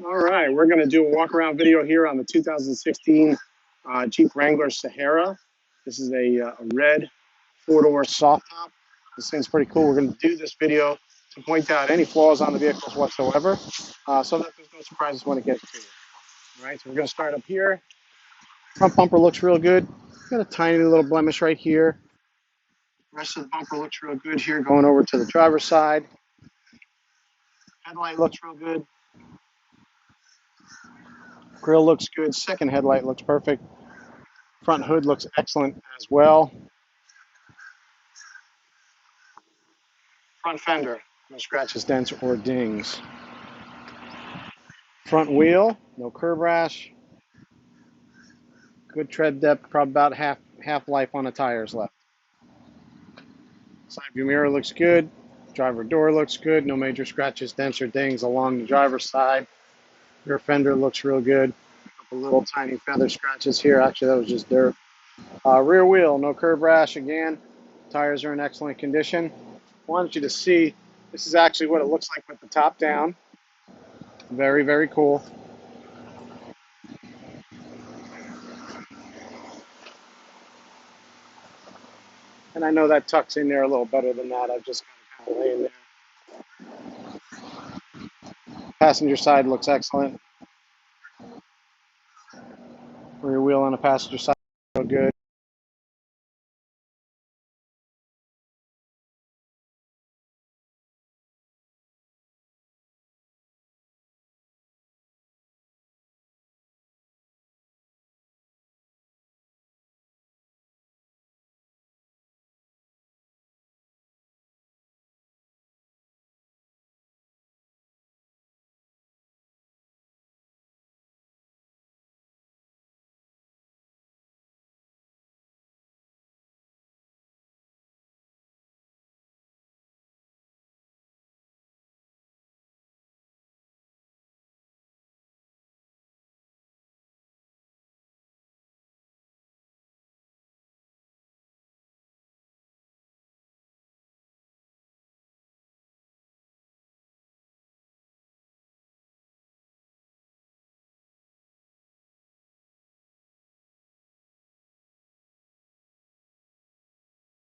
All right, we're going to do a walk around video here on the 2016 Jeep Wrangler Sahara. This is a red four-door soft top. This thing's pretty cool. We're going to do this video to point out any flaws on the vehicles whatsoever, so that there's no surprises when it gets to you. All right, so we're going to start up here. Front bumper looks real good. Got a tiny little blemish right here. The rest of the bumper looks real good here. Going over to the driver's side. Headlight looks real good. Grill looks good. Second headlight looks perfect. Front hood looks excellent as well. Front fender, no scratches, dents, or dings. Front wheel, no curb rash. Good tread depth, probably about half life on the tires left. Side view mirror looks good. Driver door looks good. No major scratches, dents, or dings along the driver's side. Rear fender looks real good. A couple little tiny feather scratches here. Actually, that was just dirt. Rear wheel, no curb rash again. Tires are in excellent condition. Wanted you to see, this is actually what it looks like with the top down. Very, very cool. And I know that tucks in there a little better than that. I've just got it kind of laying there. Passenger side looks excellent. Rear wheel on the passenger side.